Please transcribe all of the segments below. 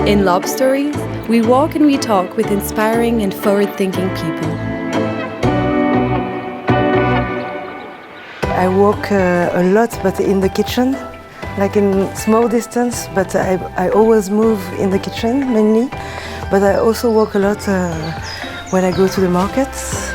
In Lobb Stories, we walk and we talk with inspiring and forward-thinking people. I walk a lot, but in the kitchen, like in small distance, but I always move in the kitchen mainly. But I also walk a lot when I go to the markets.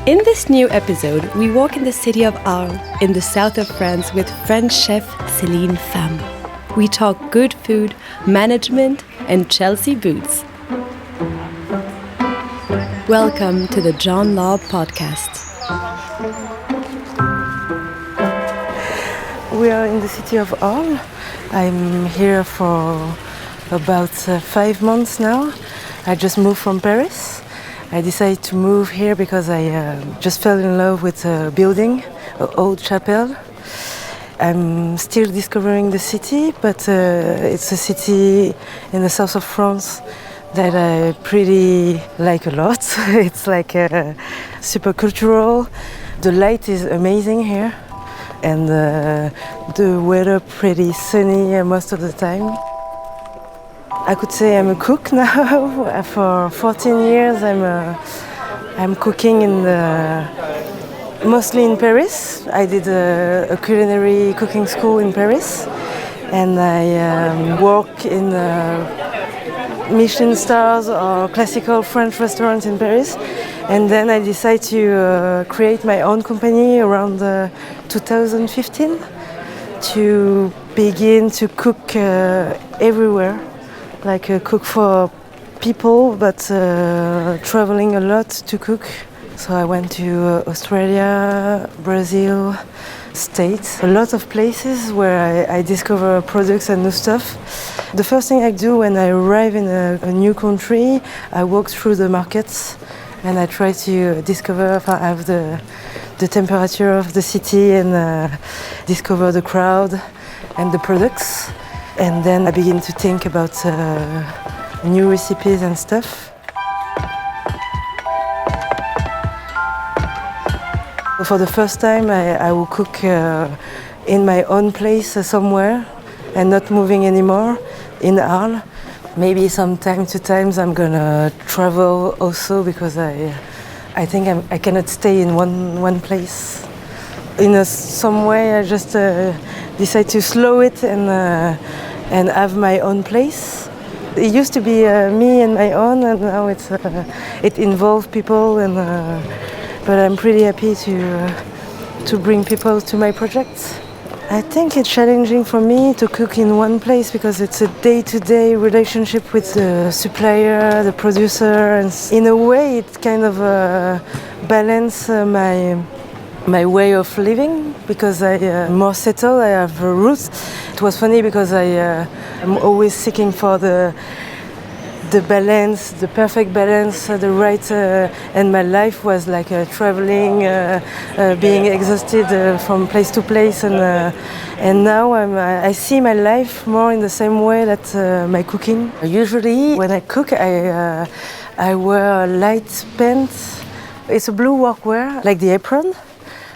In this new episode, we walk in the city of Arles, in the south of France, with French chef Céline Pham. We talk good food, management, and Chelsea boots. Welcome to the John Lobb podcast. We are in the city of Arles. I'm here for about 5 months now. I just moved from Paris. I decided to move here because I just fell in love with a building, an old chapel. I'm still discovering the city, but it's a city in the south of France that I pretty like a lot. It's like super cultural. The light is amazing here, and the weather pretty sunny most of the time. I could say I'm a cook now. For 14 years I'm cooking mostly in Paris. I did a culinary cooking school in Paris, and I work in Michelin stars or classical French restaurants in Paris. And then I decided to create my own company around 2015 to begin to cook everywhere. Like cook for people, but traveling a lot to cook. So I went to Australia, Brazil, States, a lot of places where I discover products and new stuff. The first thing I do when I arrive in a new country, I walk through the markets and I try to discover if I have the temperature of the city and discover the crowd and the products. And then I begin to think about new recipes and stuff. For the first time, I will cook in my own place somewhere and not moving anymore in Arles. Maybe some time to times I'm gonna travel also because I think I cannot stay in one place. In some way, I just decide to slow it and have my own place. It used to be me and my own, and now it involves people. But I'm pretty happy to bring people to my projects. I think it's challenging for me to cook in one place because it's a day-to-day relationship with the supplier, the producer, and in a way it kind of balances my way of living because I'm more settled, I have roots. It was funny because I'm always seeking for the balance, the perfect balance, the right, and my life was like traveling, being exhausted from place to place, and now I see my life more in the same way that my cooking. Usually when I cook, I wear light pants. It's a blue workwear, like the apron.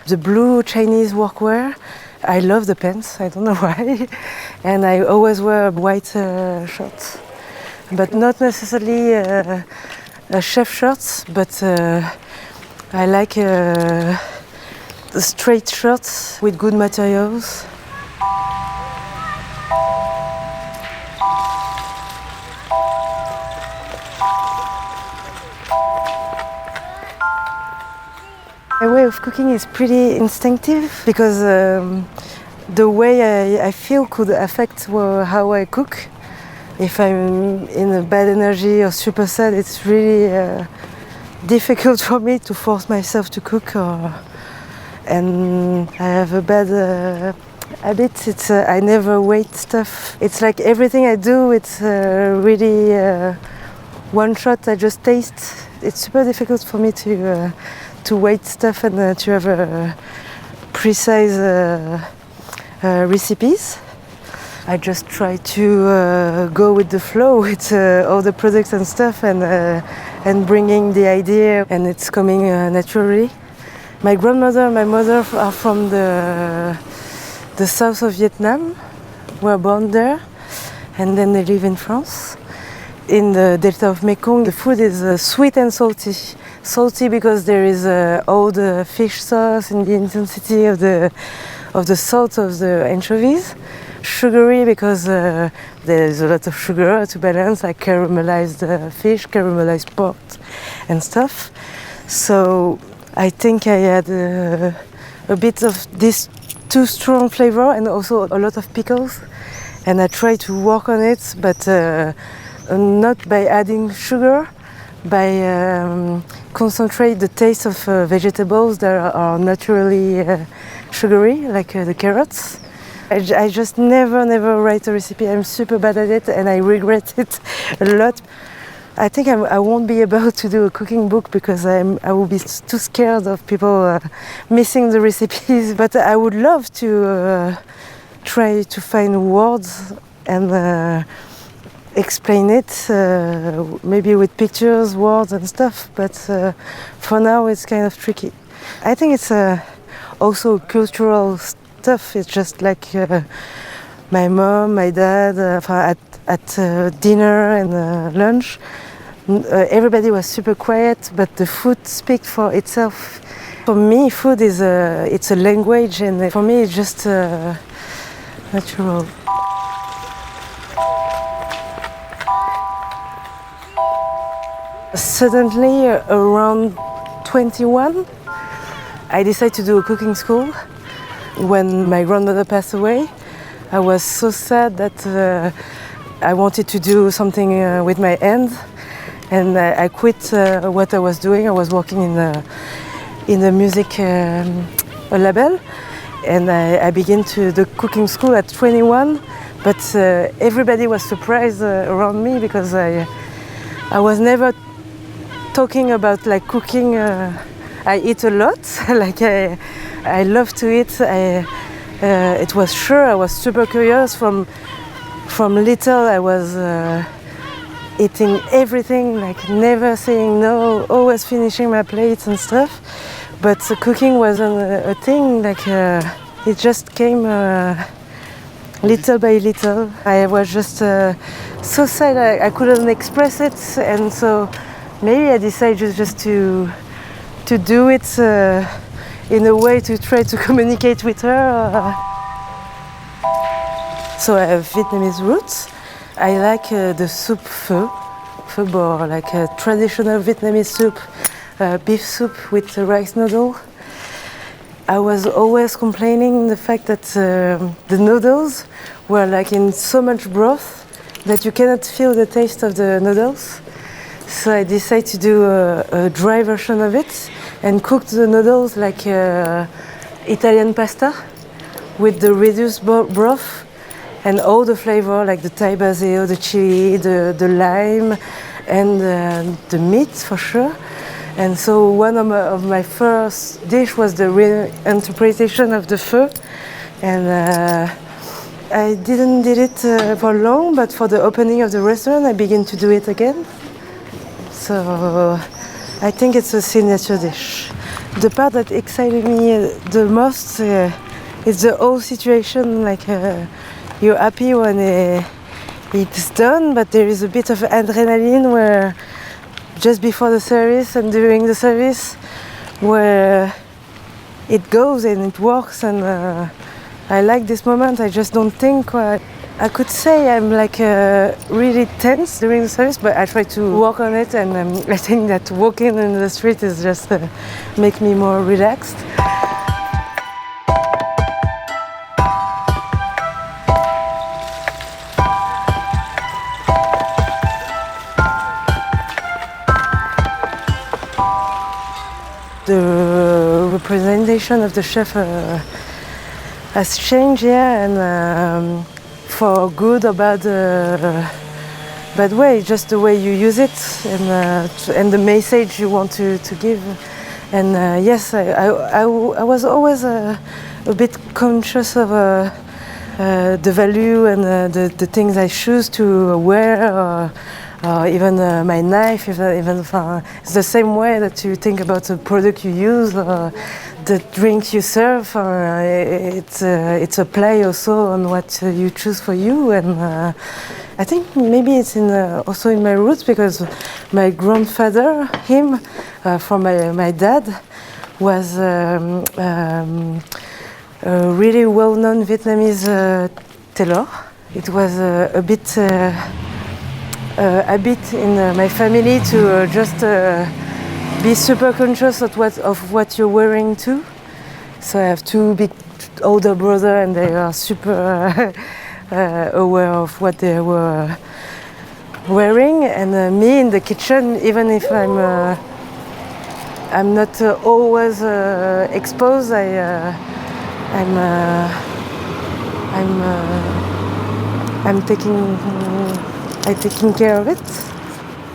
The blue Chinese workwear. I love the pants, I don't know why. And I always wear white shorts. But not necessarily chef shirts, but I like the straight shirts with good materials. My way of cooking is pretty instinctive because the way I feel could affect how I cook. If I'm in a bad energy or super sad, it's really difficult for me to force myself to cook. And I have a bad habit. I never wait stuff. It's like everything I do, it's really one shot. I just taste. It's super difficult for me to wait stuff and to have precise recipes. I just try to go with the flow with all the products and stuff and bringing the idea, and it's coming naturally. My grandmother and my mother are from the the south of Vietnam, were born there, and then they live in France. In the Delta of Mekong, the food is sweet and salty. Salty because there is all the fish sauce and the intensity of the salt of the anchovies. Sugary because there is a lot of sugar to balance, like caramelized fish, caramelized pork and stuff. So I think I had a bit of this too strong flavor and also a lot of pickles. And I tried to work on it, but not by adding sugar, by concentrate the taste of vegetables that are naturally sugary, like the carrots. I just never write a recipe. I'm super bad at it and I regret it a lot. I think I won't be able to do a cooking book because I will be too scared of people missing the recipes. But I would love to try to find words and explain it, maybe with pictures, words and stuff. But for now it's kind of tricky. I think it's also cultural stuff. It's just like my mom, my dad, at dinner and lunch. Everybody was super quiet, but the food speaks for itself. For me, food is it's a language, and for me, it's just natural. Suddenly, around 21, I decided to do a cooking school. When my grandmother passed away, I was so sad that I wanted to do something with my hands, and I quit what I was doing. I was working in the music label, and I began to the cooking school at 21. But everybody was surprised around me because I was never talking about like cooking. I eat a lot, like I love to eat. It was sure I was super curious from little. I was eating everything, like never saying no, always finishing my plates and stuff. But cooking wasn't a thing. Like it just came little by little. I was just so sad I couldn't express it, and so maybe I decided just to do it in a way to try to communicate with her. So I have Vietnamese roots. I like the soup pho bò, like a traditional Vietnamese soup, beef soup with rice noodle. I was always complaining the fact that the noodles were like in so much broth that you cannot feel the taste of the noodles. So I decided to do a dry version of it and cook the noodles like Italian pasta with the reduced broth and all the flavor, like the Thai basil, the chili, the lime, and the meat for sure. And so one of my first dish was the reinterpretation of the pho. And I didn't did it for long, but for the opening of the restaurant, I began to do it again. So I think it's a signature dish. The part that excited me the most is the whole situation, like you're happy when it's done, but there is a bit of adrenaline where just before the service and during the service where it goes and it works, and I like this moment. I just don't think I could say I'm like really tense during the service, but I try to work on it, and I think that walking in the street is just make me more relaxed. The representation of the chef has changed, yeah, and for good or bad way, just the way you use it and the message you want to give. And yes, I was always a bit conscious of the value and the things I choose to wear. Even my knife, even it's the same way that you think about the product you use, the drinks you serve, it's a play also on what you choose for you, and I think maybe it's also in my roots, because my grandfather, from my dad, was a really well-known Vietnamese tailor. It was a bit in my family to just be super conscious of what you're wearing too. So I have two big older brothers, and they are super aware of what they were wearing. And me in the kitchen, even if I'm not always exposed, I'm taking care of it.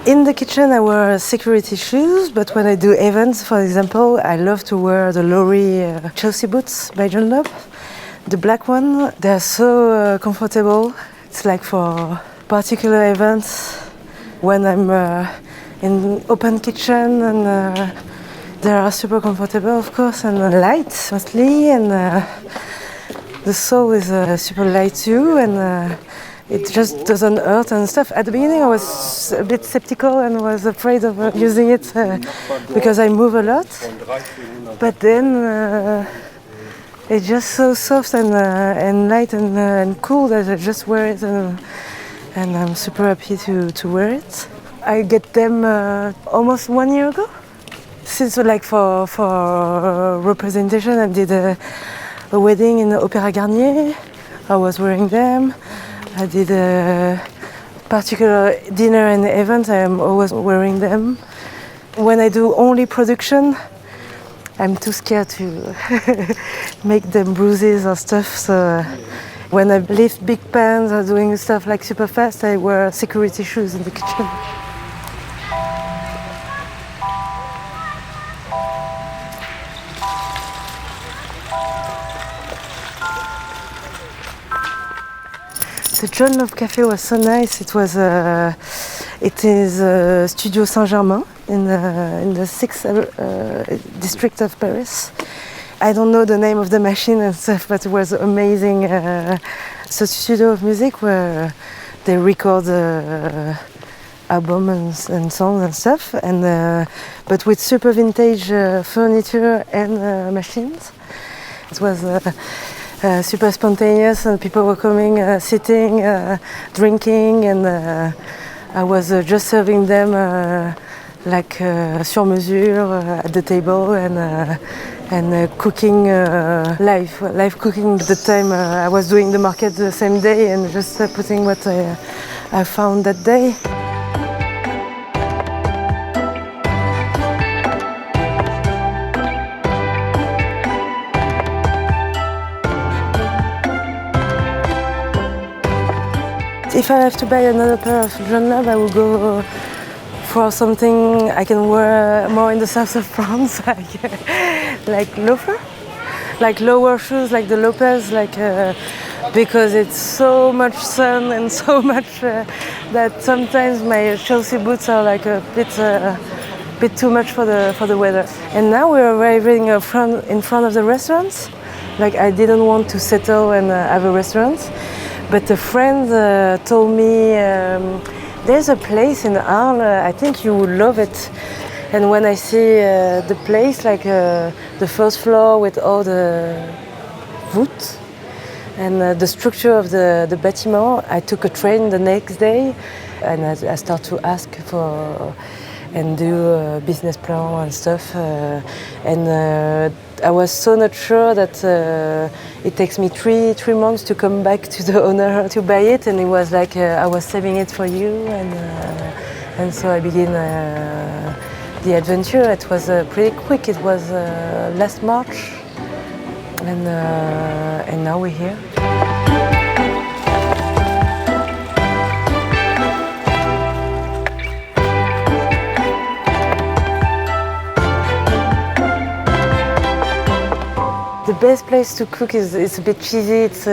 In the kitchen, I wear security shoes, but when I do events, for example, I love to wear the Lowry Chelsea boots by Lobb. The black one, they're so comfortable. It's like for particular events when I'm in open kitchen, and they are super comfortable, of course, and light mostly, and the sole is super light too, and it just doesn't hurt and stuff. At the beginning I was a bit skeptical and was afraid of using it because I move a lot, but then it's just so soft and light and cool that I just wear it, and I'm super happy to wear it. I get them almost 1 year ago. Since like for representation, I did a wedding in the Opéra Garnier. I was wearing them. I did a particular dinner and event. I am always wearing them. When I do only production, I'm too scared to make them bruises or stuff. So when I lift big pans or doing stuff like super fast, I wear security shoes in the kitchen. The John Lobb Cafe was so nice. It is Studio Saint-Germain in the 6th district of Paris. I don't know the name of the machine and stuff, but it was amazing. It's a studio of music where they record albums and songs and stuff, but with super vintage furniture and machines. It was super spontaneous, and people were coming, sitting, drinking, and I was just serving them like sur mesure at the table, and cooking live cooking. At the time I was doing the market the same day, and just putting what I found that day. If I have to buy another pair of John Lobb, I will go for something I can wear more in the south of France, like loafer, like lower shoes, like the Lopez, because it's so much sun and so much that sometimes my Chelsea boots are like a bit too much for the weather. And now we're arriving in front of the restaurants. Like I didn't want to settle and have a restaurant. But a friend told me there's a place in Arles, I think you would love it. And when I see the place, like the first floor with all the voûtes and the structure of the bâtiment, I took a train the next day, and I start to ask for and do a business plan and stuff. I was so not sure that it takes me three months to come back to the owner to buy it, and it was like I was saving it for you, and so I began the adventure. It was pretty quick. It was last March, and now we're here. The best place to cook it's a bit cheesy. It's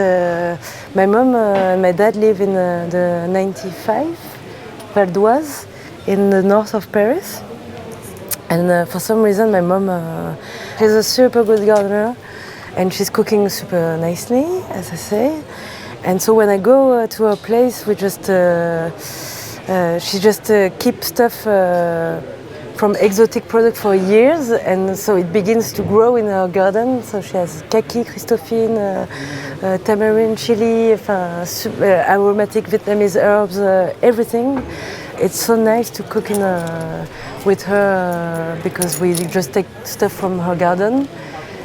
my mom and my dad live in the 95 Val d'Oise in the north of Paris, And for some reason, my mom, she's a super good gardener, and she's cooking super nicely, as I say. And so when I go to her place, we just she just keeps stuff from exotic products for years, and so it begins to grow in her garden. So she has kaki, Christophine, tamarind, chili, aromatic Vietnamese herbs, everything. It's so nice to cook with her because we just take stuff from her garden.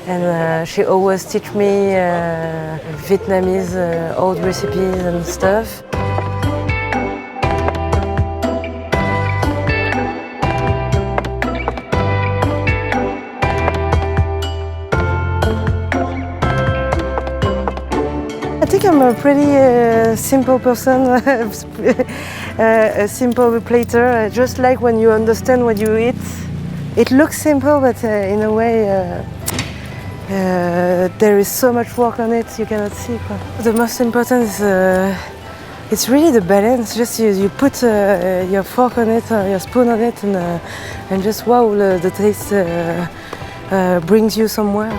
And she always teach me Vietnamese old recipes and stuff. I think I'm a pretty simple person, a simple plater. I just like when you understand what you eat. It looks simple, but in a way there is so much work on it you cannot see. The most important is it's really the balance. Just you put your fork on it, or your spoon on it, and just wow, the taste brings you somewhere.